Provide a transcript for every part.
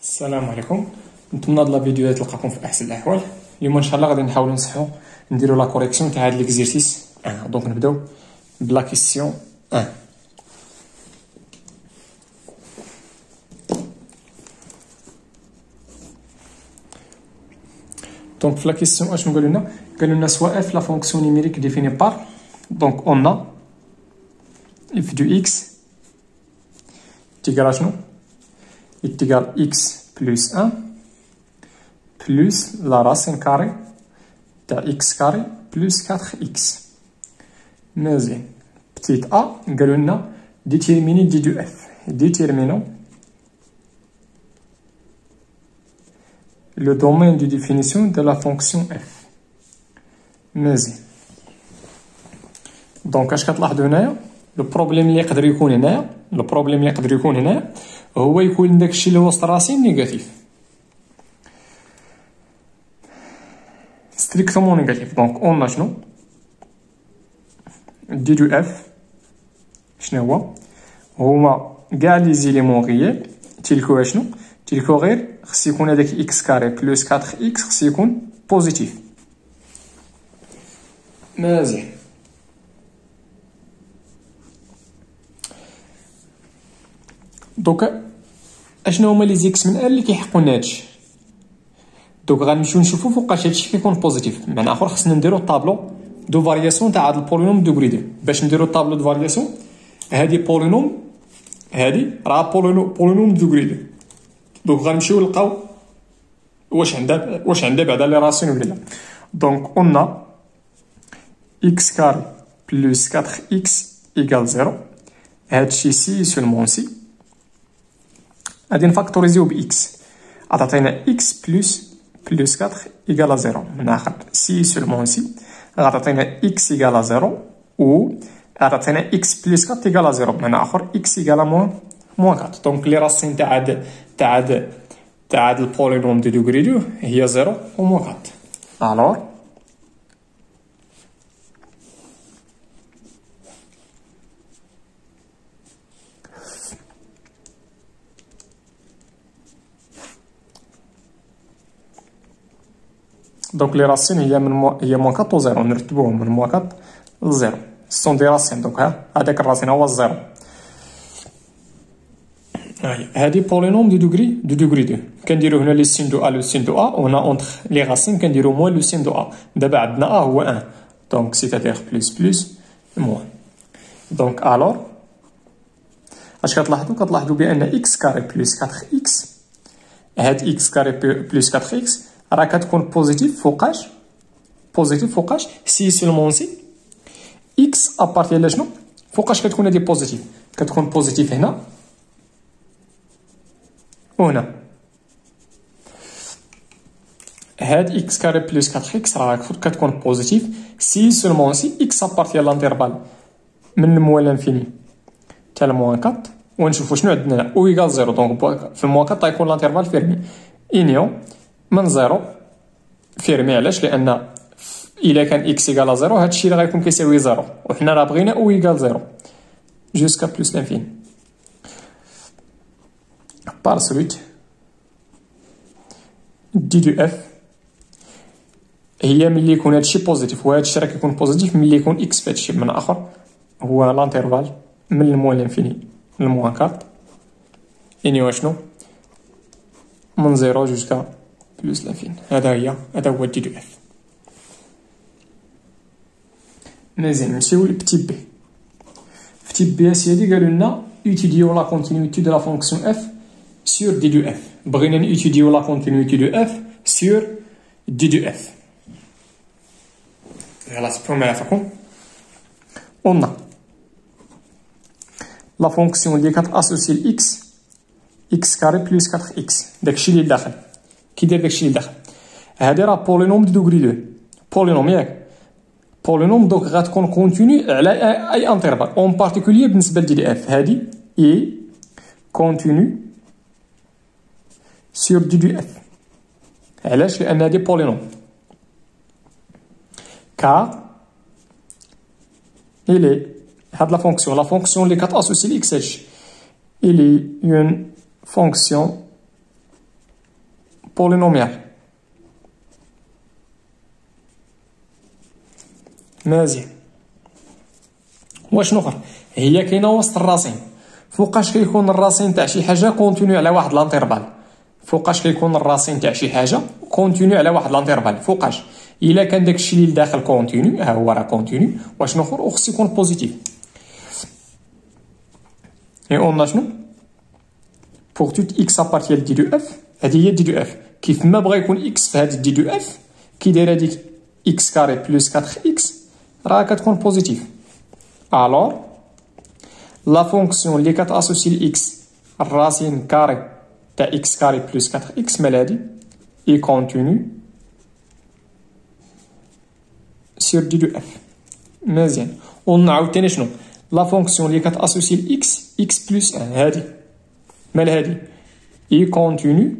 السلام عليكم. نتمنى هاد لا فيديو تلقاكم في احسن الاحوال. اليوم ان شاء الله غادي نحاولوا نصحوا نديروا لا كوريكسيون تاع هاد ليكزيرسيس. دونك نبداو بلا كيسيون 1. دونك في لا كيسيون اشنو قالوا لنا سواء f la fonction numérique définie par, donc on a f de x égale à شنو est égal x plus 1 plus la racine carrée de x carré plus 4x. مزيان. Petite a قالوا لنا déterminer d de f. Déterminons le domaine de définition de la fonction f. مزيان. دونك اش كتلاحظوا هنايا لو بروبليم اللي يقدر يكون هنايا هو يكون داكشي اللي وسط راسين نيجاتيف ستريكتومون نيجاتيف. دونك اون شنو دي دو اف شنو هما كاع لي زيليمون غيال تيلكو شنو تيلكو غير خص يكون هذاك اكس كاري بلس 4 اكس خص يكون بوزيتيف. مزيان. دوكا اشنو هما لي زيكس من ال اللي كيحقوا لنا هادشي. دوك غنمشيو نشوفو فوقاش هادشي كيكون بوزيتيف. بمعنى اخر خصنا نديرو طابلو دو فارياسيون تاع هاد البولينوم دوغري 2. باش نديرو طابلو دو فارياسيون هادي بولينوم هادي راه بولينوم دوغري 2. دوك غنمشيو نلقاو واش عندها بعدا لي راسين ولا لا. دونك اون x كاري بلس 4x ايكال 0. هادشي سي سولمون سي غادي نفاكتوريزيو ب x غتعطينا x بلس 4 ايكال 0. من اخر سي سولمون سي غتعطينا x ايكال 0 و غتعطينا x بلس 4 ايكال 0. من اخر x ايكال موان 4. دونك لي راسين تاع هاد البولينوم دو دوغري 2 هي 0 و موان 4. الوغ دونك لي راسين هي موان 4 و 0. نرتبوهم من موان 4 ل 0. سون دي راسين. دونك هذاك الراسين هو 0. هادي بولينوم دو دوغري 2. كنديرو هنا لي سين دو ا لو سين دو ا وهنا اونتر لي راسين كنديرو موان لو سين دو ا. دابا عندنا ا هو 1 دونك سيتادير بلس موان. دونك الوغ اش كتلاحظوا بان اكس كاري بلس 4 اكس هاد اكس كاري بلس 4 اكس راه كتكون بوزيتيف فوقاش سي سولمون سي اكس ابارتي على شنو فوقاش كتكون هادي بوزيتيف. كتكون بوزيتيف هنا وهنا. هاد اكس كاري بلس 4 اكس راه كتكون بوزيتيف سي سولمون سي اكس ابارتي على لانترفال من الموان لانفيني تاع الموان 4 ونشوفوا شنو عندنا او ايكال 0. دونك في الموان 4 غيكون لانترفال فيرمي انيون من 0 فيرمي. علاش؟ لان الا كان اكس ايكال 0 هادشي اللي غيكون كيساوي 0 وحنا راه بغينا او ايكال 0 جوسكا بلس لانفيني. بار سويت دي دو اف هي ملي يكون هادشي بوزيتيف وهادشي راه كيكون بوزيتيف ملي يكون اكس في هادشي. من اخر هو لانترفال من الموان لانفيني للموان 4 اني شنو من 0 جوسكا بلس لانفين. هذا هو دي دو اف. مزيان. نمشيو لبتي بي. في تي بي هادي قالوا لنا étudier la continuité de la fonction f sur d de f. بغينا étudier la continuité de f sur d de f. يلا سبوما فيكم. on a la fonction اللي كتاسوسي x كاري بلس 4x داكشي اللي داخل. كي داير داكشي اللي داخل هادي راه بولينوم دو دوغري 2 بولينوم ياك بولينوم. دونك غتكون كونتيني على اي انترفال اون بارتيكولير بالنسبه لدي دي اف. هادي اي كونتيني سور دي دو اف. علاش؟ لان هادي بولينوم كا الي هاد لا فونكسيون اللي كتاسوسي لاكس هادشي الي اون فونكسيون بولينوميال. مزيان. واشنو اخر؟ هي كاينه وسط الراسين. فوقاش كيكون الراسين تاع شي حاجه كونتينيو على واحد لانترفال؟ فوقاش كيكون الراسين تاع شي حاجه كونتينيو على واحد لانترفال؟ فوقاش الا كان داكشي اللي داخل كونتينيو، ها هو راه كونتينيو. واشنو اخر؟ وخص يكون بوزيتيف. اي اون شنو pour toute x appartient دي دو اف، هذه هي دي دو اف. كيف ما بغى يكون اكس في هذه دي دو اف كي دايره ديك اكس كاري بلس 4 اكس راه كتكون بوزيتيف. الوغ لا فونكسيون اللي كتاسوسي لاكس الراسين كاري تاع اكس كاري بلس 4 اكس مال هادي اي كونتينيو سور دي دو اف. مزيان. ونعاود تاني شنو لا فونكسيون اللي كتاسوسي لاكس اكس بلس 1 هادي مال هادي اي كونتينيو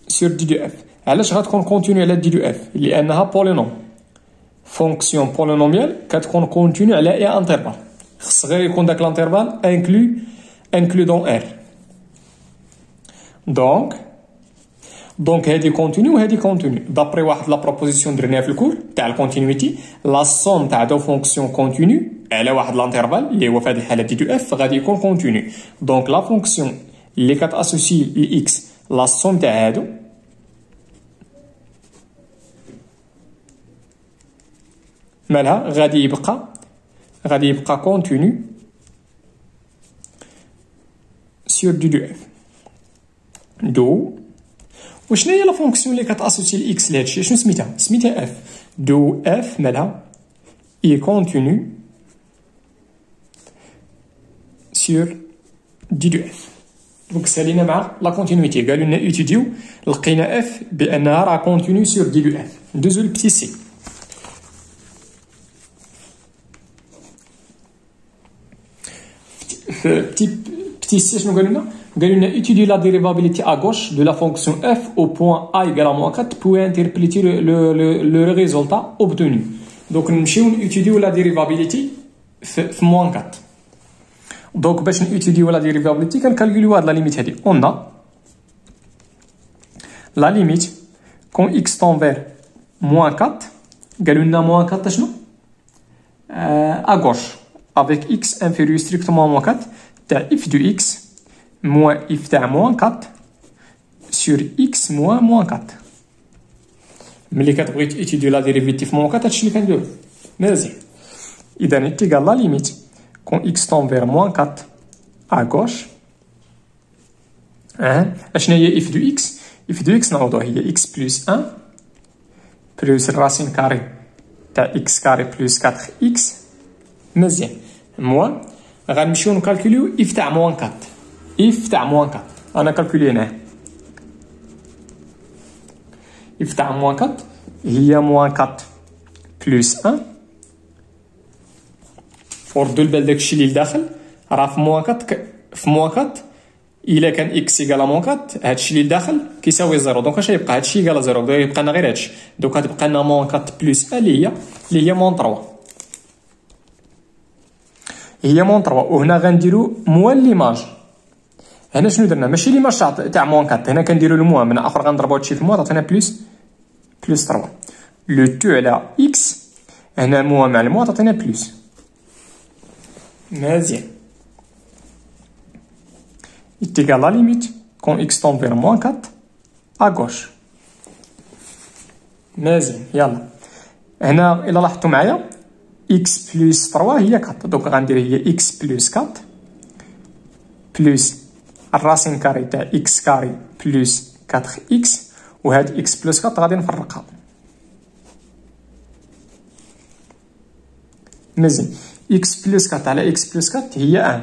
سور دي دو اف. علاش غتكون كونتينيو على دي دو اف؟ لانها بولينوم. فونكسيون بولينوميال كتكون كونتينيو على اي انترفال، خص غير يكون داك الانترفال انكلو دون ار. دونك هادي كونتينيو وهادي كونتينيو. دابري واحد لا بروبوزيسيون درناها في الكور تاع الكونتينيوتي، لا سوم تاع دو فونكسيون كونتينيو على واحد لانترفال اللي هو في هذه الحاله دي دو اف غادي يكون كونتينيو. دونك لا فونكسيون اللي كتاسوسي لاكس لا سوم تاع هادو مالها غادي يبقى كونتينيو سور دي دو اف. وشنو هي لا فونكسيون اللي كتاسوسي الاكس لهادشي؟ شنو سميتها اف. دو اف مالها اي كونتينيو سور دي دو اف. دونك سالينا مع لا كونتينيتي، قالوا لنا ايتوديو لقينا اف بانها راه كونتينيو سور دي دو اف. ندوزو لبتي سي. Petit c, قالوا لنا étudier la dérivabilité à gauche de la fonction f au point a égale à moins 4 pour interpréter le résultat obtenu. Donc نمشيو نيتيديو la dérivabilité في moins 4. دونك باش نيتيديو la dérivabilité كنكالكوليو هاد لا ليميت هادي. on a la limite quand x tend vers moins 4 قالوا لنا moins 4 شنو à gauche avec x inférieur strictement à moins 4 تاع f de x moins f تاع moins 4 sur x moins 4. ملي كتبغي تيتيديو لا ديريفيتيف moins 4 هادشي اللي كنديرو. مزيان. اذا تيغال لا ليميت quand x tend vers moins 4 à gauche اشنا هي f de x؟ f de x نعوضوها هي x plus 1 plus الراسين كاري تاع x كاري plus 4x. مزيان. موان غنمشيو نكالكوليو اف تاع موان 4. اف تاع موان 4 انا كالكوليناه. اف تاع موان 4 هي موان 4 بلس 1 فوردو البال داكشي اللي لداخل راه في موان 4. في موان 4 الا كان اكس ايكال موان 4 هادشي اللي لداخل كيساوي 0. دونك اش يبقى؟ هادشي ايكال 0. بدا يبقى لنا غير هادشي. دونك غتبقى لنا موان 4 بلس 1 اللي هي موان 3. هي موان 3. وهنا غنديرو موان ليماج. هنا شنو درنا؟ ماشي ليماج تاع موان 4. هنا كنديرو الموان من اخر غنضربو هادشي في موان تعطينا بلس 3. لو تو على اكس هنا موان مع الموان تعطينا بلس. مزيان. égal la limite quand x tend vers moins 4 à gauche. مزيان. يلا هنا الا لاحظتوا معايا x بلس 3 هي 4. دونك غندير هي x بلس 4 بلس الراسين كاري تاع x كاري بلس 4x وهاد x بلس 4 غادي نفرقها. مزيان. x بلس 4 على x بلس 4 هي 1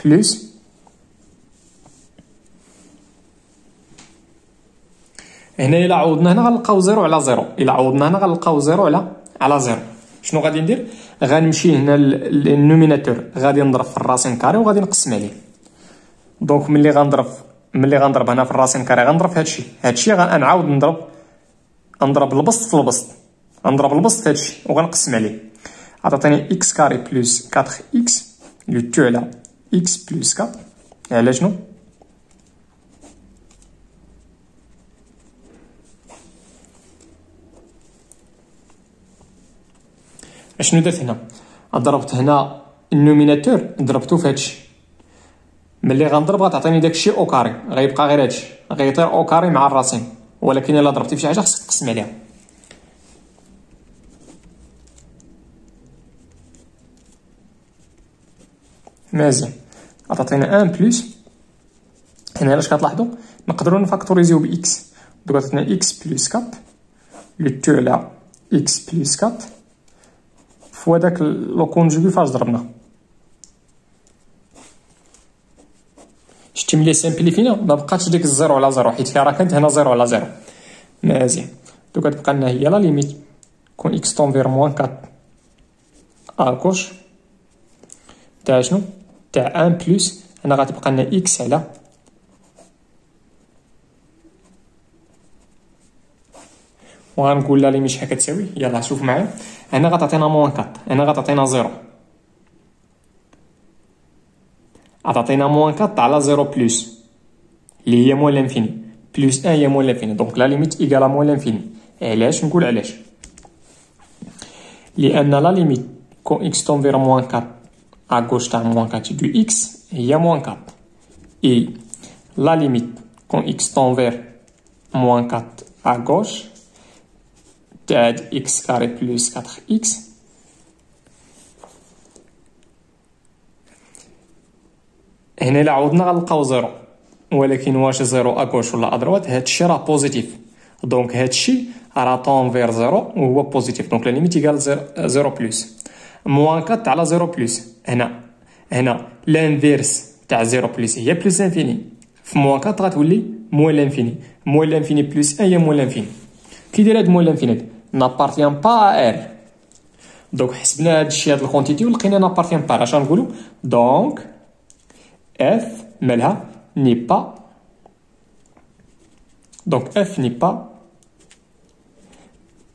بلس هنا الا عوضنا هنا غنلقاو 0 على 0. الا عوضنا هنا غنلقاو 0 على 0. شنو غادي ندير؟ غنمشي هنا للنوميناتور غادي نضرب في الراسين كاري وغادي نقسم عليه. دونك ملي غنضرب هنا في الراسين كاري غنضرب في هادشي غنعاود نضرب البسط في البسط. غنضرب البسط في هادشي وغنقسم عليه. عطاتني اكس كاري بلس 4 اكس لو تو على اكس بلس 4 على شنو؟ اشنو درت هنا؟ ضربت هنا النوميناتور ضربته في هادشي، ملي غنضرب غتعطيني داكشي او كاري، غيبقى غير هادشي، غيطير او كاري مع الراسين، ولكن الا ضربتي في شي حاجه خصك تقسم عليها. مزيان، عطاتينا ان بلس، هنا علاش كتلاحظوا نقدروا نفاكتوريزيو باكس، دوك عطاتنا اكس بلس 4 لو تو على اكس بلس 4 فوا داك لو كونجوغي فاش ضربنا. شتي ملي سامبليفينا ما بقاتش ديك الزيرو على زيرو، حيت راه كانت هنا زيرو على زيرو. مزيان، دوك غتبقى لنا هي لا ليميت كون اكس طونفير موان 4 ا كوش تاع شنو؟ تاع ان بلس، هنا غتبقى لنا اكس على وغنقول لا ليميت شحال كتساوي. يلاه شوف معايا، هنا غتعطينا موان 4، هنا غتعطينا زيرو، غتعطينا موان 4 على زيرو بلس اللي هي موان لانفيني بلس 1 هي موان لانفيني، دونك لا ليميت ايكالا موان لانفيني. علاش نقول علاش؟ لان لا ليميت كون اكس طونفير موان 4 ا غوش تاع موان 4 دو اكس هي موان 4 اي لا ليميت كون اكس طونفير موان 4 ا غوش تاع اكس كاري بلس 4 اكس هنا الا عوضنا غنلقاو زيرو، ولكن واش زيرو اكوش ولا ادروات؟ هادشي راه بوزيتيف، دونك هادشي راه طونفير زيرو وهو بوزيتيف، دونك لا ليميت ايكال زيرو بلس موان 4 على زيرو بلس. هنا لانفيرس تاع زيرو بلس هي بلس انفيني، في موان 4 غتولي موان لانفيني، موان لانفيني بلس 1 هي موان لانفيني. كي داير هاد موان لانفيني نابارتيان با ار، دونك حسبنا هادشي هاد الكونتيتي ولقينا نابارتيان با، اش غنقولو؟ دونك f مالها n'est pas, donc f n'est pas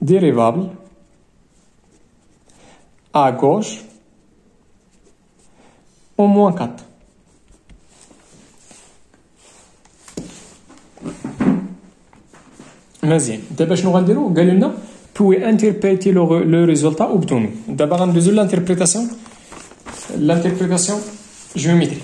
dérivable à gauche au moins 4. مزيان، دابا شنو غنديرو؟ قالوا لنا بوي انتربريتي لو ريزولتا اوبتونو. دابا غندوزو لانتربريتاسيون جيوميتريك.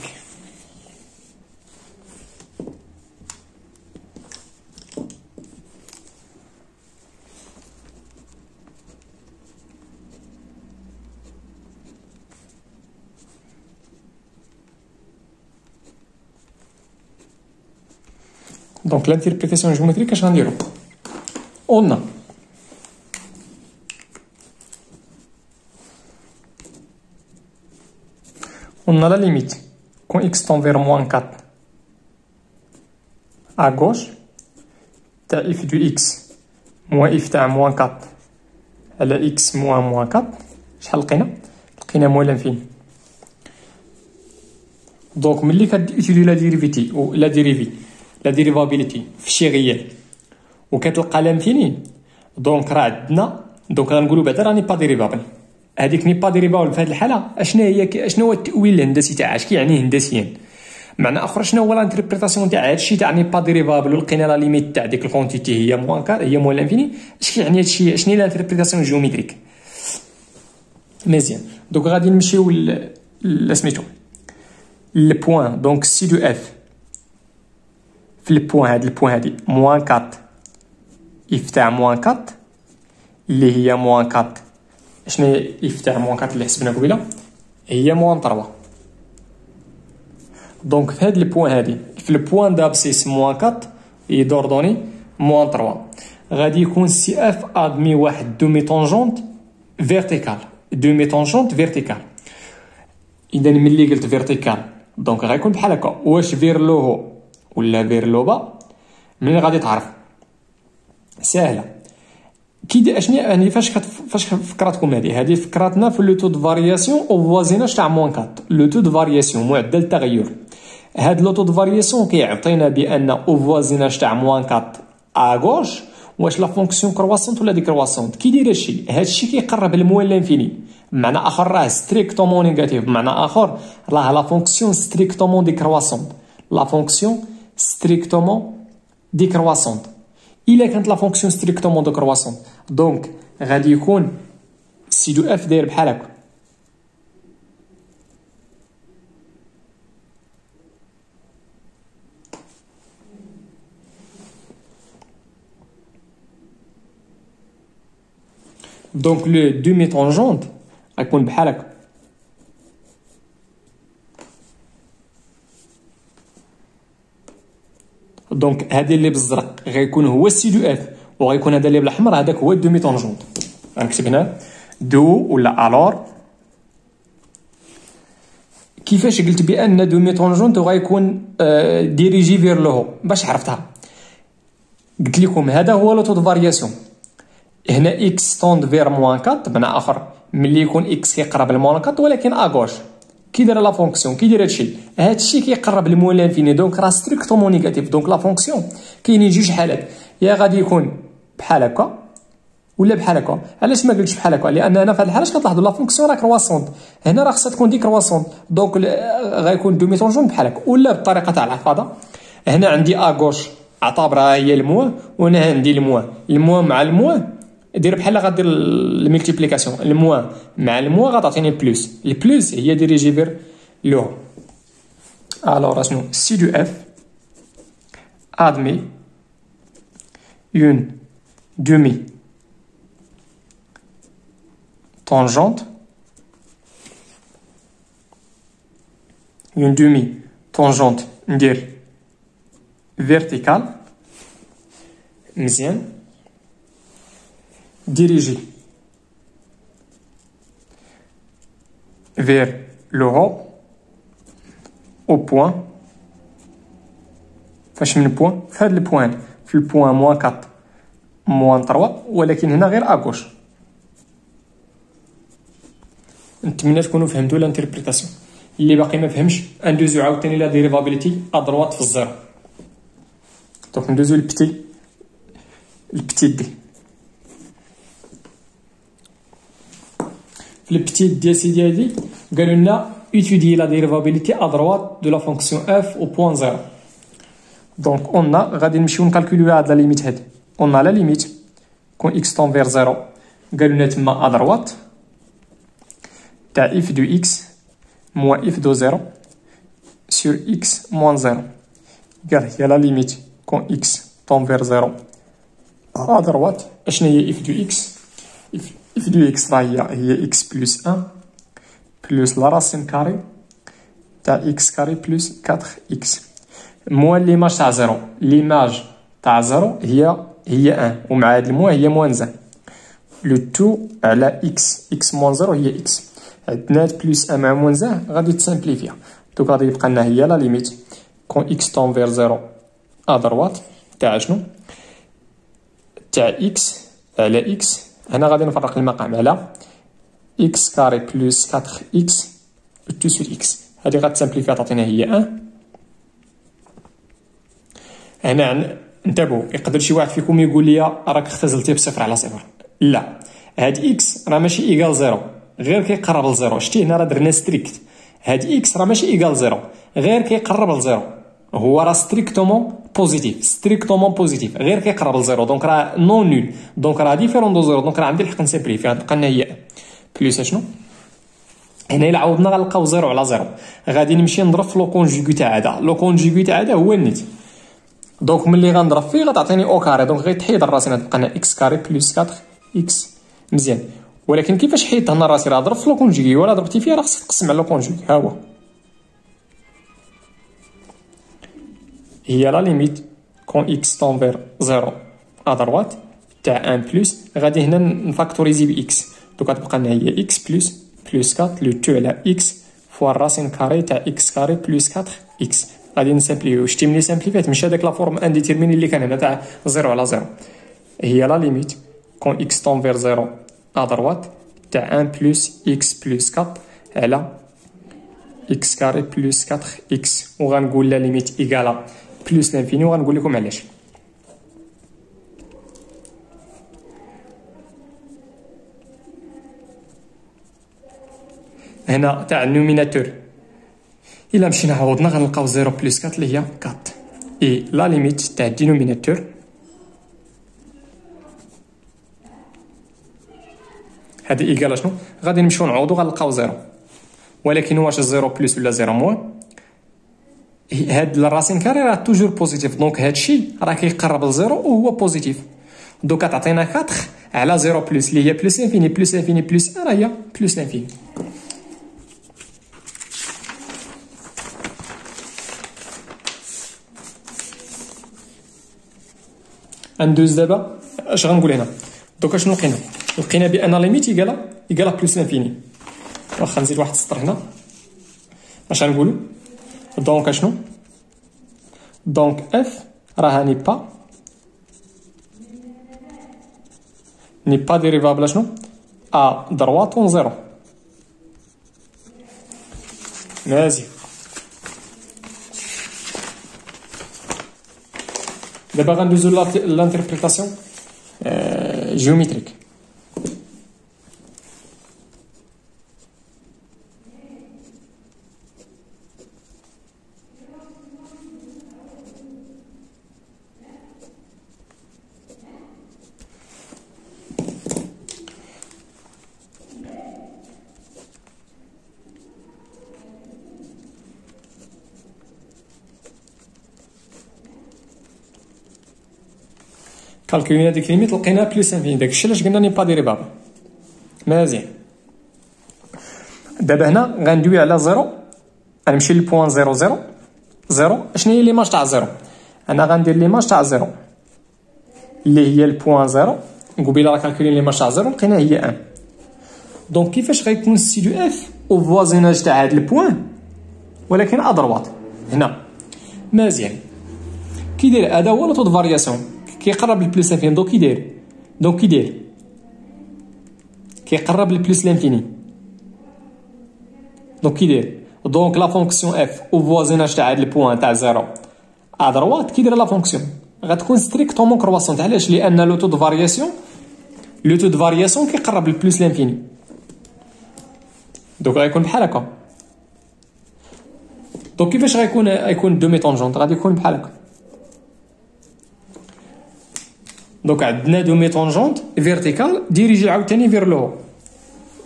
دونك لانتربريتاسيون جيوميتريك اش غنديرو؟ قلنا لا ليميت كون اكس طونفير موان 4 ا غوش تاع اف دو اكس موان اف تاع موان 4 على اكس موان 4 شحال لقينا موان لانفيني. دونك ملي كتيتيدي لا ديريفيتي او لا ديريفابيليتي في شي غيال وكتلقى لانفيني، دونك راه عندنا دونك غنقولوا بعدا راني با ديريفابل. هذيك ني با ديريفابل في هذه الحاله اشنو هو التاويل الهندسي تاعها؟ اش كيعني هندسيا؟ معنى اخر شنو هو الانتربريتاسيون تاع هادشي تاع ني با ديريفابل ولقينا لا ليميت تاع ديك الكونتيتي هي موان 4 هي موان لانفيني؟ اش كيعني هادشي؟ شنو هي الانتربريتاسيون جيوميتريك؟ مزيان، دونك غادي نمشيو لسميتو البوان. دونك سي دو اف في البوان هادي موان 4 اف تاع موان 4 اللي هي موان 4 شنو هي اف تاع موان 4 اللي حسبنا قبيله؟ هي موان 3. دونك في هاد البوان هادي في البوان دابسيس موان 4 يدوردوني موان 3 غادي يكون سي اف ادمي واحد دومي طونجونت فيرتيكال. اذا ملي قلت فيرتيكال دونك غيكون بحال هكا، واش فير لو هو ولا فير لو با؟ منين غادي تعرف؟ ساهله. كي اشني يعني فاش فكراتكم هذه فكراتنا في لو تو دو فارياسيون او فوازيناج تاع موان 4. لو تو دو فارياسيون معدل التغير، هاد لو تو دو فارياسيون كيعطينا بان او فوازيناج تاع موان 4 ا غوش واش لا فونكسيون كرواسونت ولا ديكرواسونت. كي داير هادشي كيقرب لموان لانفيني، بمعنى اخر راه ستريكتومون نيجاتيف، بمعنى اخر راه لا فونكسيون ستريكتومون ديكرواسونت، لا فونكسيون ستريكتومون ديكرواسونت. الا كانت لا فونكسيون ستريكتومون ديكرواسونت دونك غادي يكون سي دو اف داير بحال هكا. دونك لو دومي طونجونت غيكون بحال هكا. دونك هذا اللي بالزرق غيكون هو سي دو اف، وغيكون هذا اللي بالاحمر هذاك هو الدومي طونجونت. غنكتب هنا دو ولا الور. كيفاش قلت بان دومي طونجونت غيكون ديريجي فير لو هو؟ باش عرفتها قلت لكم هذا هو لو طو فارياسيون. هنا اكس طوند فير موان 4، بمعنى اخر ملي يكون اكس كيقرب لموان 4 ولكن اغوش كي دايره لا فونكسيون كي داير هادشي كيقرب لموان لانفيني، دونك راه ستريكتومون نيجاتيف. دونك لا فونكسيون كاينين جوج حالات، يا غادي يكون بحال هكا ولا بحال هكا. علاش ما قلتش بحال هكا؟ لان انا في هذه الحاله كتلاحظوا لا فونكسيون راه كرواسونت، هنا راه خصها تكون دي كرواسونت، دونك غيكون دومي طونجون بحال هكا ولا بالطريقه تاع الحفاظه. هنا عندي اغوش اعتبرها هي الموا، وهنا عندي الموا مع الموا دير بحال غادير الملتيبليكاسيون، الموا مع الموا غتعطيني بلوس، البلوس هي ديريجي فير لو. الوغ شنو سي دو اف admet une demi-tangente ندير verticale مزيان dirigée vers le haut au point. فاش من بوان؟ في هاد البوان، في البوان موان 4 موان 3، ولكن هنا غير اغوش. نتمنى تكونوا فهمتوا الانتربريتاسيون. اللي باقي ما فهمش ندوزو عاوتاني لا ديريفابيليتي ادروات في الزيرو. دونك ندوزو البتي دي. في البتي دي سيدي هادي قالوا لنا étudier la dérivabilité à droite de la fonction f au point 0. Donc on a غادي نمشيو نكالكوليو هاد لا ليميت هادي. on a la limite كون x tend vers 0 قالوا لنا تما à droite تاع f de x moins f de 0 sur x moins 0. قال هي لا ليميت كون x tend vers 0 à droite. اشنا هي f de x؟ f de x راه هي x plus 1 plus la racine carrée تاع x carré plus 4x موان ليماج تاع 0. ليماج تاع 0 هي 1 ومع هاد الموا هي موان 1. لو تو على x موان 0 هي x. عندنا بلس 1 مع موان 1 غادي تسامبليفيا. دونك غادي يبقى لنا هي لا ليميت كون x طون فير 0 ا دروات تاع شنو؟ تاع x على x. هنا غادي نفرق المقام على x كاري بلس 4x تو سور x. هادي غتسامبليفيا تعطينا هي 1. هنا انتبهوا، يقدر شي واحد فيكم يقول لي راك اختزلتي بصفر على صفر. لا، هاد اكس راه ماشي ايكال زيرو، غير كيقرب لزيرو. شتي هنا راه درنا ستريكت. هاد اكس راه ماشي ايكال زيرو، غير كيقرب لزيرو. هو راه ستريكتومون بوزيتيف غير كيقرب لزيرو. دونك راه نون نول، دونك راه ديفيرون دو زيرو. دونك راه عندي الحق نسامبليفي. غتبقى لنا هي بليس شنو؟ هنا الا عوضنا غنلقاو زيرو على زيرو. غادي نمشي نضرب في لو كونجوغي تاع هذا. لو كونجوغي تاع هذا هو النيت. دونك ملي غنضرب فيه غتعطيني او كاري. دونك غيتحيد الراسين غتبقى لنا اكس كاري بلس 4 اكس. مزيان، ولكن كيفاش حيدت هنا الراسين؟ راه ضربت في لو كونجوغي، ولا ضربتي فيه راه خصك تقسم على لو كونجوغي. ها هو هي لا ليميت كون اكس طون فير 0 ا دروات تاع 1 بلس. غادي هنا نفاكتوريزي باكس. دونك غتبقى لنا هي اكس بلس 4 لو تو على اكس فوا الراسين كاري تاع اكس كاري بلس 4 اكس. غادي نسامبليو. شتي ملي سامبليفيت مشى داك لا فورم انديتيرميني اللي كان هنا تاع 0 على 0. هي لا ليميت كون اكس طون فير 0 ا دروات تاع 1 بلس اكس بلس 4 على اكس كاري بلس 4 اكس. وغنقول لا ليميت ايكالا بلس لانفيني، وغنقول لكم علاش. هنا تاع النوميناتور الا مشينا عوضنا غنلقاو 0 بلس 4 اللي هي 4 اي لا ليميت تاع الدينوميناتور هذه ايكال شنو غادي نمشيو نعوضو غنلقاو 0 ولكن واش 0 بلس ولا 0 موان هاد الراسين كاري راه توجور بوزيتيف دونك هادشي راه كيقرب ل 0 وهو بوزيتيف دوكا تعطينا 4 على 0 بلس اللي هي بلس انفيني بلس انفيني بلس راه هي بلس انفيني. ندوز دابا اش غنقول هنا دوكا شنو لقينا بان ليميت ايكالا بلس انفيني واخا نزيد واحد السطر هنا اش غنقولوا دونك اشنو دونك اف راها ني با ديريفابل شنو ا دروات اون زيرو مزيان. دابا غندوزو لانتربريتاسيون جيوميتريك. كالكولينا ديك ليميت لقينا بلس انفيني داكشي علاش قلنا ني با ديريفابل مزيان. دابا هنا غندوي على زيرو غنمشي للبوان زيرو زيرو زيرو شنو هي ليماج تاع زيرو انا غندير ليماج تاع زيرو اللي هي البوان زيرو قبيله راه كالكولين ليماج تاع زيرو لقينا هي 1 دونك كيفاش غيكون السي دو اف او فوازيناج تاع هاد البوان ولكن ادروات هنا مزيان كيدير هذا هو لو طو فارياسيون كيقرب للبلس انفيني دونك كيقرب للبلس لانفيني دونك لا فونكسيون اف او فوازيناج تاع هاد البوان تاع زيرو ا دروات كيدير لا فونكسيون غتكون ستريكتومون كرواسونت علاش لان لو تو دو فارياسيون كيقرب للبلس لانفيني دونك غيكون بحال هكا. دونك كيفاش غيكون دومي طونجونت غادي يكون بحال هكا دونك عندنا دومي طونجونت فيرتيكال ديريجي عاوتاني فير لو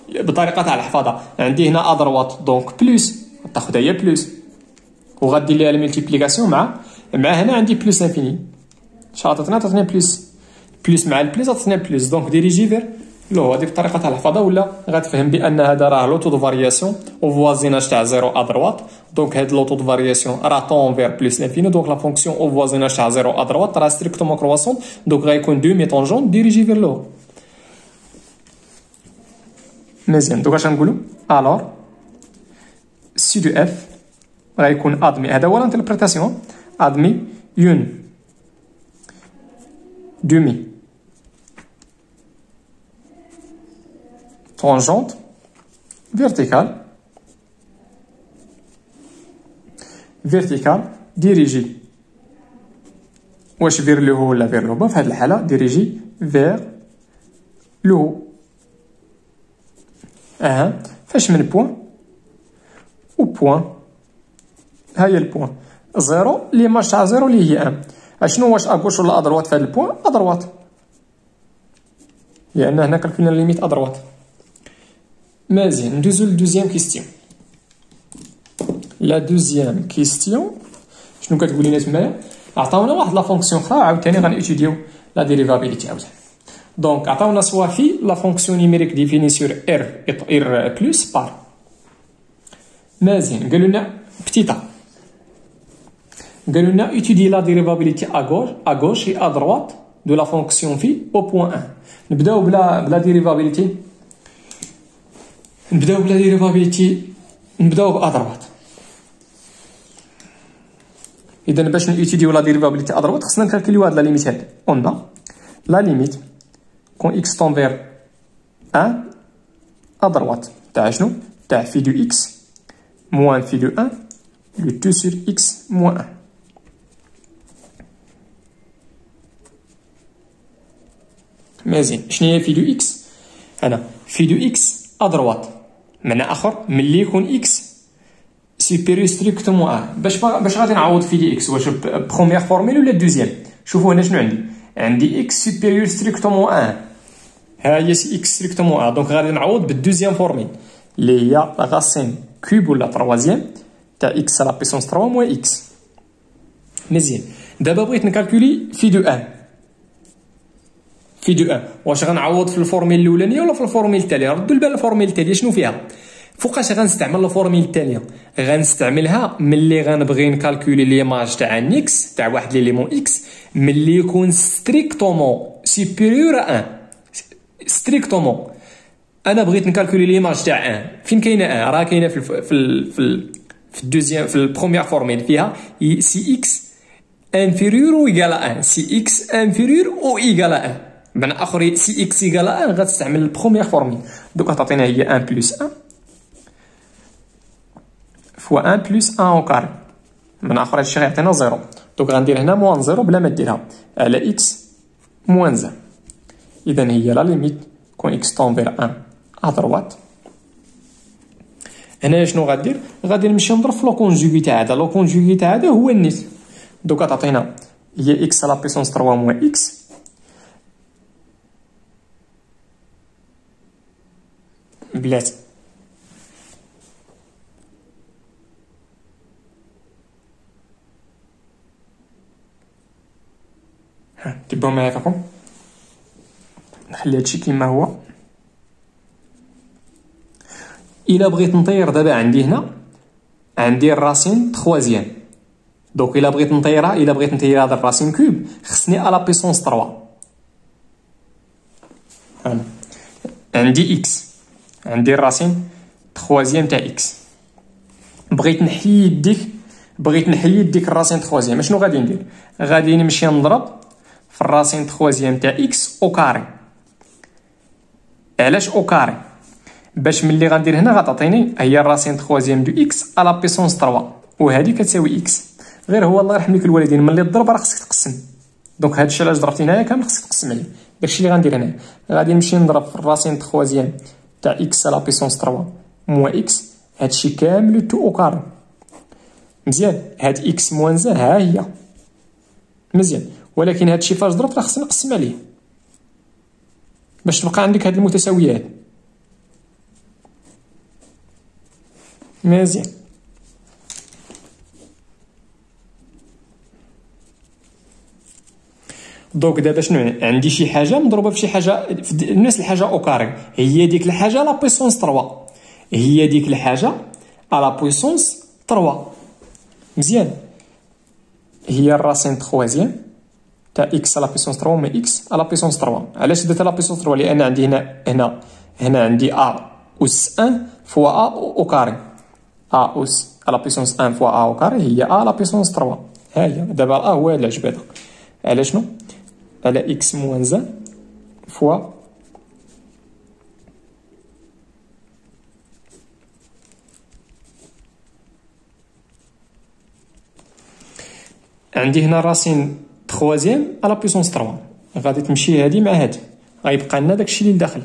بطريقه تاع الحفاظه عندي هنا ادروات دونك بلس تاخذها هي بلس وغادير ليها الملتيبليكاسيون مع هنا عندي بلس انفيني شحال تعطينا بلس مع البلس تعطينا بلس دونك ديريجي فير لو هذيك الطريقه تاع الحفاظه ولا غتفهم بان هذا راه لو تو دو فارياسيون او فوازيناج تاع زيرو ادروات دونك هاد لو تو دو فارياسيون راه طون فير بلس لانفيني دونك لا فونكسيون او فوازيناج تاع زيرو ادروات راه ستريكتومون كرواسون دونك غيكون دومي طونجون ديريجي فير لو مزيان. دوك اش غنقولوا الوغ سي دو اف غيكون ادمي هذا هو لانتربريتاسيون ادمي اون دومي tangente verticale dirigée واش فير لو هو ولا فير لو با في هذه الحاله ديريجي فير لو فاش من بوين و بوين ها هي البوين زيرو ليماج تاع زيرو اللي هي 1 اشنو واش اغوش ولا ادروات في هذا البوين ادروات لان هنا كالكولنا ليميت ادروات مزيان. ندوزو للدوزيام كيستيون. لا دوزيام كيستيون شنو كتقول لنا تمايا عطاونا واحد لا فونكسيون اخرى عاوتاني غنيتيديو لا ديريفابيليتي عاوتاني دونك عطاونا سوا في لا فونكسيون نيميريك ديفيني سور ار بلس بار مزيان قالوا لنا بتيتا قالوا لنا étudier la dérivabilité à gauche et à droite de la fonction phi au point 1 نبداو بلا ديريفابيليتي نبداو بأضربات. إذا باش نيتيديو لا ديريفابيليتي أضربات خصنا نكالكوليو هاد لا ليميت هادي قلنا لا ليميت كون إكس طون فير 1 أضربات تاع شنو تاع في دو إكس موان في دو 1 لو تو سور إكس موان 1 مزيان. شنو هي في دو إكس هنا في دو إكس أضربات معنى اخر ملي يكون اكس سوبيريور ستريكتومون ا باش غادي نعوض في دي اكس، واش بروميير فورميل ولا دوزيام؟ شوفوا هنا شنو عندي اكس سوبيريور ستريكتومون ا، ها هي سي اكس ستريكتومون ا، دونك غادي نعوض بالدوزيام فورميل اللي هي راسين كوب ولا تروازيام تاع اكس على بيسونس 3 موان اكس. مزيان، دابا بغيت نكالكولي في دو ان، في دو ان واش غنعوض في الفورميل الاولانيه ولا في الفورميل الثانيه؟ ردوا البال الفورميل الثانيه شنو فيها؟ فوقاش غنستعمل الفورميل الثانيه؟ غنستعملها ملي غنبغي نكالكولي ليماج تاع ان اكس تاع واحد ليليمون اكس ملي يكون ستريكتومون سوبيريور ا 1. ستريكتومون انا بغيت نكالكولي ليماج تاع ان، فين كاينه ان؟ راه كاينه في الدوزيام في البروميير فورميل فيها سي اكس انفيريور او ايكال 1، سي اكس انفيريور او ايكال 1. بمعنى اخر سي اكس ايكال 1 غتستعمل البروميير فورميل، دوكا تعطينا هي 1 بلس 1 فوا 1 بلس 1 او كاري، من اخر هادشي غيعطينا 0. دونك غندير هنا موان 0 بلا ما ديرها على اكس موان 0. اذا هي لا ليميت كون اكس طونفير 1 ا دروات. هنا شنو غادير؟ غادي نمشي نضرب في لو كونجوغي تاع هذا، لو كونجوغي تاع هذا هو النيت. دوكا تعطينا هي اكس على بيسونس 3 موان اكس بلاتي تبعوا معايا فيكم، نخلي هادشي كيما هو. الا بغيت نطير دابا عندي هنا عندي الراسين تخوازيام، دونك الا بغيت نطيرها، الا بغيت نطير هذا الراسين كوب خصني على بيسونس 3. انا عندي اكس، عندي الراسين تخوازيام تاع اكس، بغيت نحيد ديك الراسين تخوازيام، اشنو غادي ندير؟ غادي نمشي نضرب في الراسين تخوازيام تاع اكس او كاري. علاش او كاري؟ باش ملي غندير هنا غتعطيني هي الراسين تخوازيام دو اكس على بيسونس 3، وهذه كتساوي اكس. غير هو الله يرحم ليك الوالدين ملي تضرب راه خصك تقسم، دونك هادشي علاش ضربتي هنايا كامل خصك تقسم عليه. داكشي اللي غندير هنا، غادي نمشي نضرب في الراسين تخوازيام تاع اكس على بيسونس 3 موان اكس، هادشي كامل تو او كاري. مزيان، هاد اكس موان زان ها هي مزيان، ولكن هادشي فاش ضربت راه خصني نقسم عليه باش تبقى عندك هاد المتساويات. مزيان، دونك دابا شنو عندي؟ شي حاجه مضروبه في شي حاجه في نفس الحاجه او كاري، هي ديك الحاجه لا بويسونس 3، هي ديك الحاجه على بويسونس 3. مزيان، هي الراسين تخوازيام تاع اكس على بيسونس 3 مي اكس على بيسونس 3. علاش درت على بيسونس 3؟ لان عندي هنا عندي ا اس 1 فوا ا او كاري، ا اس على بيسونس 1 فوا ا او كاري هي ا على بيسونس 3. ها هي دابا ا هو العجب هذا، على شنو؟ على اكس موان زان فوا عندي هنا راسين تخوازيام على بيسونس 3، غادي تمشي هادي مع هادي، غيبقى لنا داكشي اللي لداخل.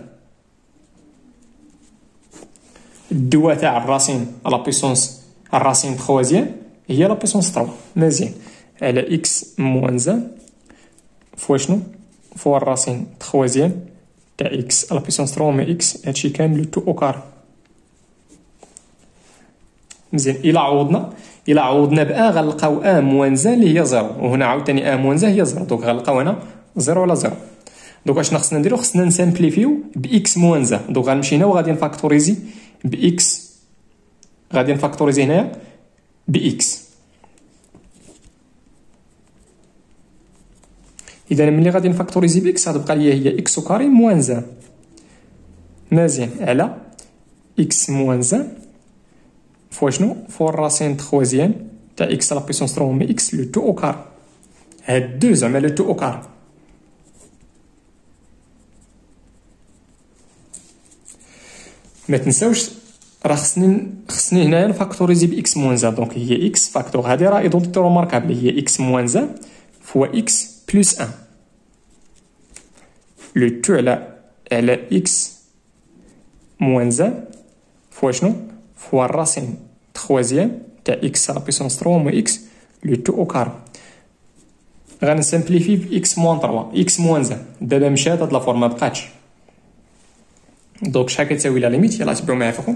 الدواء تاع الراسين على بيسونس الراسين تخوازيام هي لا بيسونس 3. مزيان، على اكس موان زان فوا شنو؟ فوا الراسين تخوازيام تاع اكس على بيسونس 3 مي اكس، هادشي كامل تو او كار. مزيان، الا عوضنا بان غنلقاو ان موان زان اللي هي 0، وهنا عاوتاني ان موان زان هي 0، دونك غنلقاو هنا 0 على 0. دونك اشنا خصنا نديرو؟ خصنا نسامبليفيو باكس موان زان. دونك غنمشي هنا وغادي نفاكتوريزي باكس، غادي نفاكتوريزي هنايا باكس. اذا ملي غادي نفاكتوريزي باكس غتبقى ليا هي اكس كاري موان زان. مزيان، على اكس موان زان فوا شنو؟ فوا الراسين تخوازيام تاع اكس على بيسونس 3 مي اكس لو تو او كار، هاد دو زعما لو تو او كار. ما تنساوش راه خصني هنايا نفاكتوريزي باكس موان زان، دونك هي اكس فاكتور، هادي راه ايدونتيتي روماركابل، هي اكس موان زان فوا اكس بلس 1 لو تو على اكس موان زان فوا فوا شنو فوا الراسين تخوازيام تاع اكس على بيسونس 3 موان اكس لو تو او كارو. غنسامبليفي في اكس موان 3 اكس موان زان. دابا مشات هاد لافورم ما بقاتش. دونك شحال كتساوي لا ليميت؟ يلاه تبعوا معايا فوق.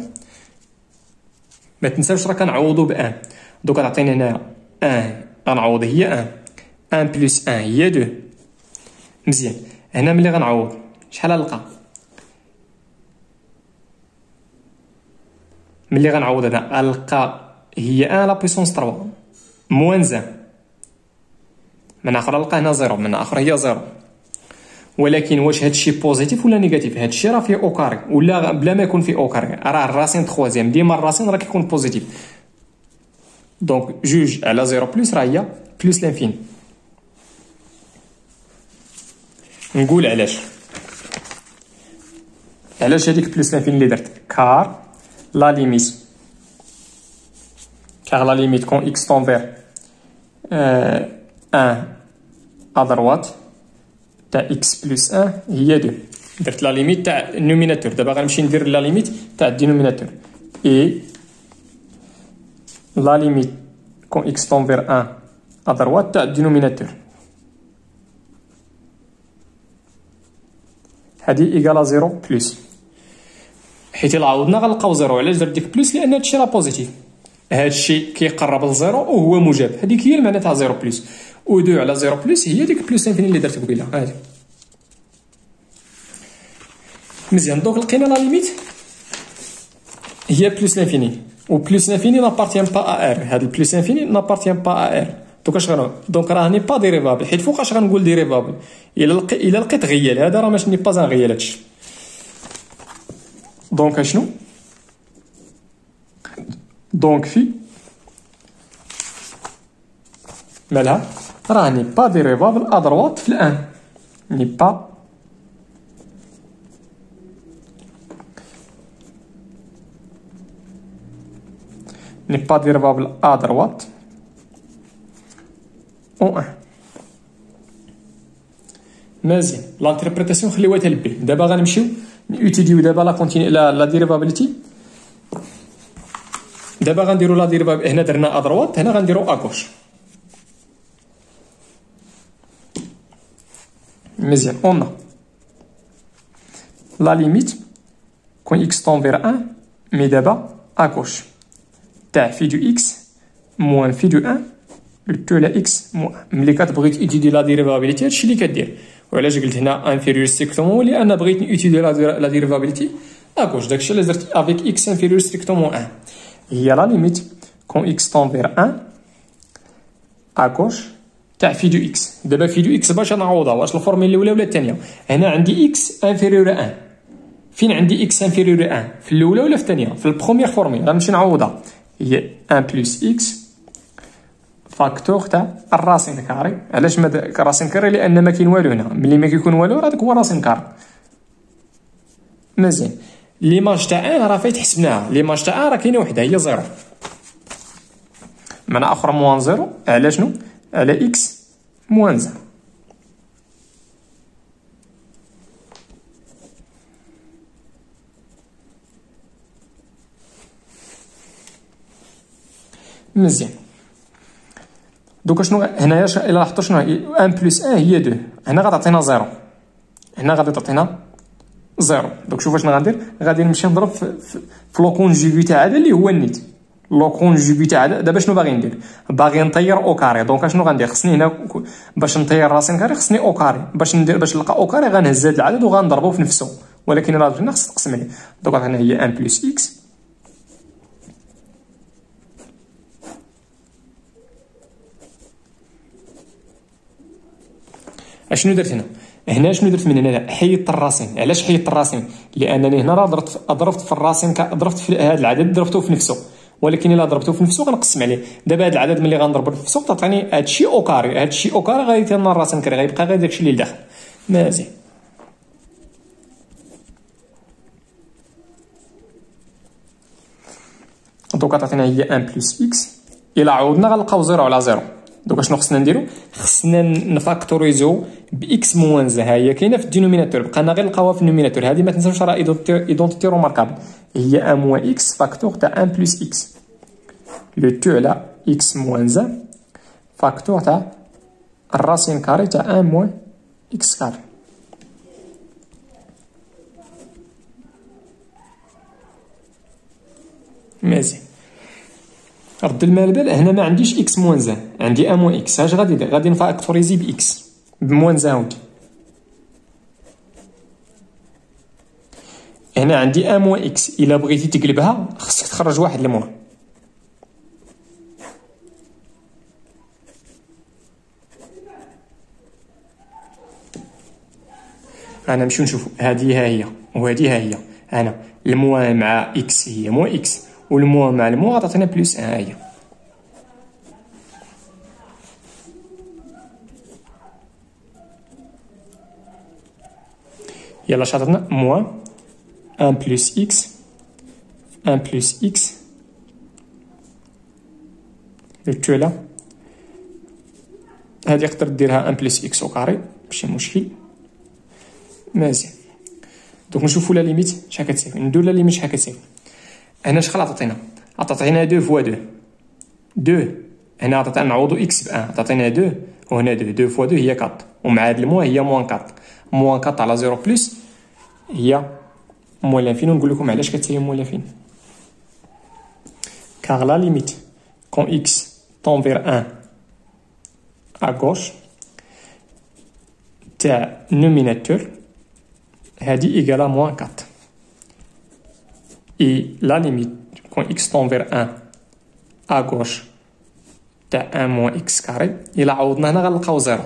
ما تنساوش راه كنعوضوا ب 1. دوك غتعطيني هنايا 1 غنعوض هي 1 1 بلس 1 هي 2. مزيان. هنا ملي غنعوض شحال غنلقى؟ ملي غنعوض هنا غنلقى هي 1 لا بويسونس 3 موان زان. من اخر نلقى هنا 0 من اخر هي 0. ولكن واش هادشي بوزيتيف ولا نيجاتيف؟ هادشي راه فيه او كاري ولا بلا ما يكون فيه او كاري راه الراسين تخوازيام ديما الراسين راه كيكون بوزيتيف. دونك جوج على 0 بلس راه هي بلس لانفيني. نقول علاش هذيك بلس لانفيني اللي درت كار لا ليميت كون اكس تونفير 1 à droite تاع x بلس 1 هي 2. درت لا ليميت تاع النوميناتور. دابا غنمشي ندير لا ليميت تاع الدينوميناتور اي لا ليميت كون x تونفير 1 à droite تاع الدينوميناتور. هادي ايكالا 0 بلس. حيت الا عوضنا غنلقاو 0. علاش درت ديك بلس؟ لان هادشي راه بوزيتيف. هادشي كيقرب لزيرو وهو موجب. هذيك هي المعنى تاع 0 بلس. و 2 على 0 بلس هي ديك بلس انفيني اللي درت قبيله. هادي مزيان. دونك لقينا لا ليميت هي بلس لانفيني و بلس لانفيني نابارتيان با ا ار. هاد البلس انفيني نابارتيان با ا ار. دونك اش غنقول؟ دونك راني با ديريفابل. حيت فوقاش غنقول ديريفابل؟ الا لقيت غيال هذا راه ماشي با ان غيال هادشي. دونك اشنو؟ دونك في مالها راني با ديريفابل ا دروات في الان. ني با ديريفابل ا دروات او 1. مزيان. لانتربريتاسيون خليوها حتى لبي. دابا غنمشيو نوتيليو دابا لا كونتيني لا ديريفابيليتي. دابا غنديرو لا ديريفابل. هنا درنا ا دروات هنا غنديرو ا غوش. مزيان. اون لا ليميت كون اكس تونفير 1 مي دابا ا غوش تاع في دو اكس موان في دو 1 تو لا اكس موان. ملي كتبغي تيدي لا ديريفابيليتي هادشي اللي كدير. وعلاش قلت هنا انفيريور ستريكتومون؟ لان بغيت نوتيلي لا ديريفابيليتي ا غوش. داكشي اللي درت افيك اكس انفيريور ستريكتومون 1 هي لا ليميت كون اكس تونفير 1 ا غوش تاع في دو اكس. دابا في دو اكس باش نعوضها واش الفورميل الاولى ولا الثانيه؟ هنا عندي اكس انفيريور 1. فين عندي اكس انفيريور 1؟ في الاولى ولا في الثانيه؟ في البروميير فورميل. غنمشي نعوضها. هي 1 بلس اكس فاكتور تاع الراسين كاري. علاش ما راسين كاري؟ لان ما كاين والو هنا. ملي ما كيكون والو راه داك هو راسين كاري. مزيان. ليماج تاع 1 راه فايت حسبناها. ليماج تاع 1 راه كاينه وحده هي 0. معنى اخر موان 0 على شنو؟ على اكس موان زان. مزيان. دوكا شنو هنايا الا لاحظتوا شنو 1 بلس 1 هي 2. هنا غتعطينا 0 هنا غادي تعطينا 0. دوك شوف شنو غندير. غادي نمشي نضرب في لو كونجوغي تاع هذا اللي هو النيت. لو كونجوغي تاع هذا. دابا شنو باغي ندير؟ باغي نطير او كاري. دونك شنو غندير؟ خصني هنا باش نطير راسين كاري خصني او كاري. باش نلقى او كاري غنهز هذا العدد وغنضربو في نفسه. ولكن الا بغينا خص تقسم عليه. دوك هنا هي 1 بلس اكس اشنو درت هنا؟ هنا شنو درت من هنا؟ حيدت الراسين. علاش حيدت الراسين؟ لانني هنا راه ضربت في الراسين ضربت في هذا العدد ضربته في نفسه. ولكن الا ضربته في نفسه غنقسم عليه. دابا هذا العدد ملي غنضرب في نفسه تعطيني هادشي او كاري. هادشي او كاري غادي يتم الراسين كاري غيبقى غير داكشي اللي لداخل. مزيان. دونك تعطينا هي 1 بلس اكس. الا عوضنا غنلقاو 0 على 0. دوكا شنو خصنا نديرو؟ خصنا نفاكتوريزو باكس موان زا، ها هي كاينه في الدينوميناتور، بقينا غير نلقاوها في النوميناتور. هذه ما تنساوش راه ايدونتيتي روماركابل، هي ان موان اكس فاكتور تاع ان بلس اكس، لو تو على اكس موان زا فاكتور تاع الراسين كاري تاع ان موان اكس كاري. مزيان. رد المال بال، هنا ما عنديش اكس موان زا، عندي ان موان اكس. اش غادي ندير؟ غادي نفاكتوريزي باكس بموان زا هاودي. هنا عندي ان موان اكس، الا بغيتي تقلبها خصك تخرج واحد الموان. انا نمشيو نشوفو، هذه ها هي وهذه ها هي. انا الموان مع اكس هي موان اكس، والموان مع الموان غتعطينا بلس ان. ها هي يلا شاطرنا موان ان بلس اكس ان بلس اكس التولا. هادي تقدر ديرها ان بلس اكس او كاري ماشي مشكل. مزيان. دوك نشوفو لا ليميت شحال كتساوي، ندير لا ليميت شحال كتساوي. هنا شحال عطاتينا؟ عطاتينا 2 فوا 2 هنا عطاتنا نعوضو اكس ب 1، عطاتينا 2 وهنا 2 فوا 2 هي 4، ومع هاد الموان هي موان 4. موان 4 على 0 بلس هي موان لانفين. ونقول لكم علاش كتساوي موان لانفين. كار لا ليميت كون اكس طون فير 1 à gauche تاع نوميناتور هادي ايكالا موان 4. اي لا ليميت كون اكس طون فير 1 à gauche تاع 1 موان اكس كاري، الا عوضنا هنا غنلقاو 0،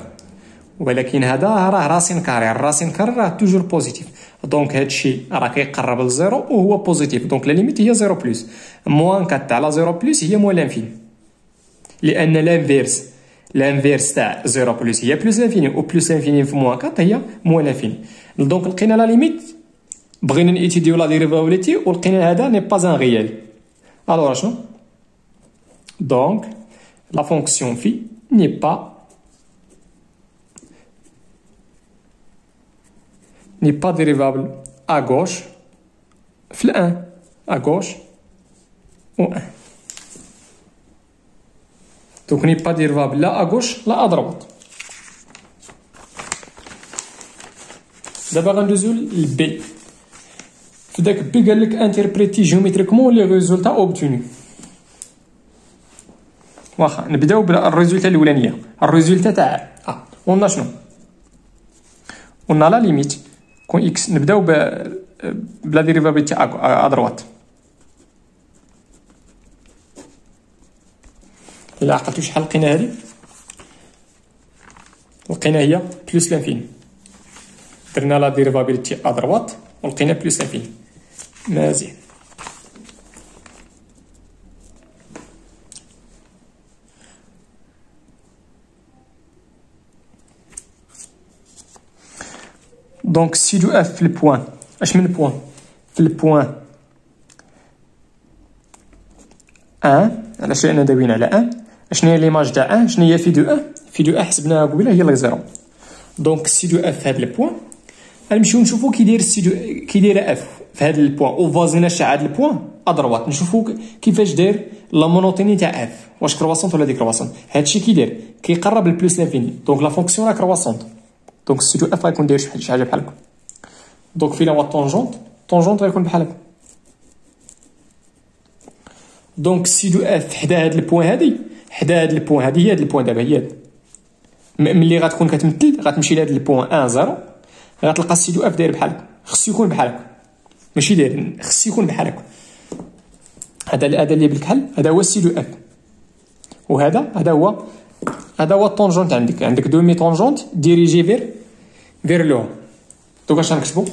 ولكن هذا راه راسين كاري، الراسين كاري راه توجور بوزيتيف، دونك هادشي راه كيقرب للزيرو وهو بوزيتيف، دونك لا ليميت هي 0 بلس. موان 4 على 0 بلس هي موان لانفين، لان لانفيرس تاع 0 بلس هي بلس لانفيني، و بلس لانفيني في موان 4 هي موان لانفيني. دونك لقينا لا ليميت، بغينا نيتيديو لا ديريفابيليتي ولقينا هذا ني با ان ريال. الوغ شنو؟ دونك لا فونكسيون في ني با ديريفابل à gauche في الان à gauche و 1. دونك ني با ديريفابل لا à gauche لا à droite. دابا غندوزو للبي. في داك بي قال لك انتربريتي جيومتريكمون لي ريزولتا اوبتوني. واخا نبداو بالريزولتا الاولانيه، الريزولتا تاع قلنا شنو؟ قلنا لا ليميت كون اكس، نبداو بلا ديريفابيلتي ا دروات. الا عقلتو شحال لقينا هادي؟ لقينا هي بلس لانفين، درنا لا ديريفابيلتي ا دروات ولقينا بلس لانفين. مزيان. دونك سي دو اف في البوان، اش من بوان؟ في البوان 1، علاش؟ لان داويين على 1. اشنو هي ليماج تاع 1؟ شنو هي في دو 1؟ في دو 1 حسبناها قبيله هي لي زيرو. دونك سي دو اف في هاد البوان غنمشيو نشوفو كي داير سي دو، كي داير اف في هاد البوان او فازيناج تاع هاد البوان ادروات، نشوفو كيفاش داير لا مونوتوني تاع اف، واش كرواسونت ولا ديكرواسونت. هادشي كي داير كيقرب لبلس لانفيني، دونك لا فونكسيون راه كرواسونت، دونك سي دو اف غيكون داير شي حاجه بحال هكا. دونك فين هو الطونجونت غيكون بحال هكا. دونك سي دو اف حدا هاد البوان هادي، حدا هاد البوان هادي، هي هاد البوان دابا هي هاد، ملي غتكون كتمثل غتمشي لهاد البوان 1 0 غتلقى سي دو اف داير بحال هكا، خصو يكون بحال هكا، ماشي داير، خصو يكون بحال هكا. هذا اللي بالكحل هذا هو سي دو اف، وهذا هو الطونجونت. عندك دومي طونجونت ديريجي فير لو. دوك اش غنكتبو؟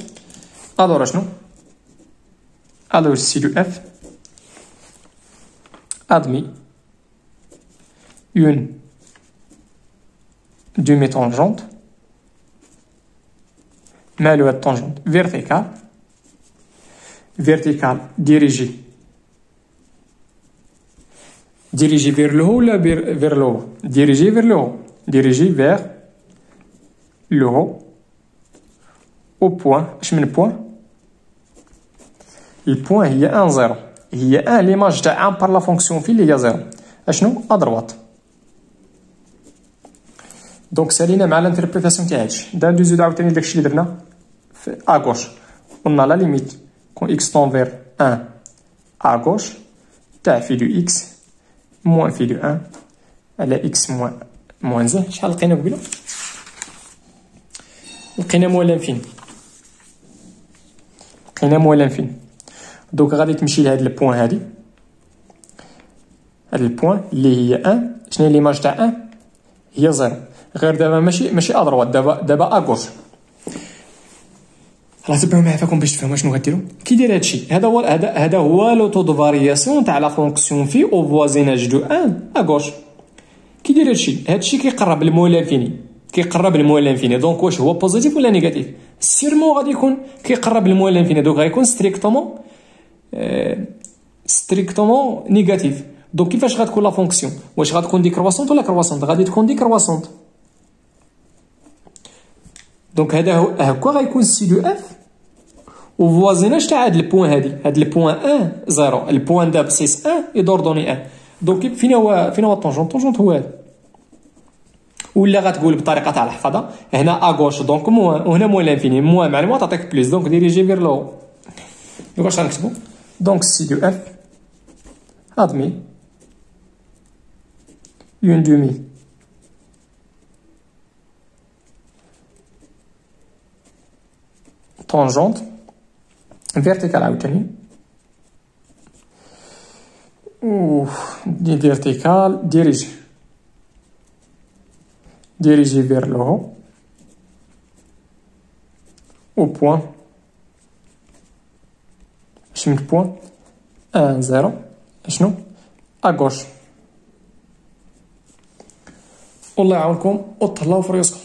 الوغ شنو؟ الوغ سي دو اف admis une demi-tangente مالو هاد الطونجونت verticale dirigée ديريجي فير لو ولا فير لو؟ ديريجي فير لو، ديريجي فير لو او بوان. اش من بوان؟ البوان هي ان زيرو، هي ان ليماج تاع ان بار لا فونكسيون في اللي هي زيرو. اشنو؟ ادروات. دونك سالينا مع الانتربريتاسيون تاع هادشي. ندوزو عاوتاني داكشي اللي درنا في اغوش. قلنا لا ليميت كون اكس طون فير ان اغوش تاع في دو اكس موان في دو ان على اكس موان زين. شحال لقينا قبيله؟ لقينا موان لانفين، لقينا موان لانفين. دوك غادي تمشي لهاد البوان هادي، هاد البوان اللي هي ان. شنو هي ليماج تاع ان؟ هي زيرو. غير دابا ماشي ادروات، دابا اغوش. راه تبعوا معايا فاكم باش تفهموا شنو غديروا. كي داير هادشي، هذا هو لو طو دو فارياسيون تاع لا فونكسيون في او فوازيناج دو ان اغوش. كي داير هادشي كيقرب للموال لانفيني، كيقرب للموال لانفيني. دونك واش هو بوزيتيف ولا نيجاتيف؟ سيرمون غادي يكون كيقرب للموال لانفيني، دونك غيكون ستريكتومون نيجاتيف. دونك كيفاش غتكون لا فونكسيون؟ واش غتكون ديكرواسونت ولا كرواسونت؟ غادي تكون ديكرواسونت. دونك هذا هكا غيكون سي دو اف وفوازيناج تاع هاد البوان هادي، هاد البوان 1 0 البوان دابسيس 1 يدور دوني 1. دونك فين هو الطونجونت هو هذا. ولا غتقول بطريقه تاع الحفاظه هنا اغوش دونك موان، وهنا موان لانفيني، موان مع الموان تعطيك بليس، دونك ديريجي فير لو. دونك واش غنكتبو؟ دونك سي دو اف ادمي une demi tangente verticale عاوتاني دي verticale dirigé vers le haut au point. اش من point 1 0 شنو à gauche. الله يعاونكم وتهلاو في ريوسكم.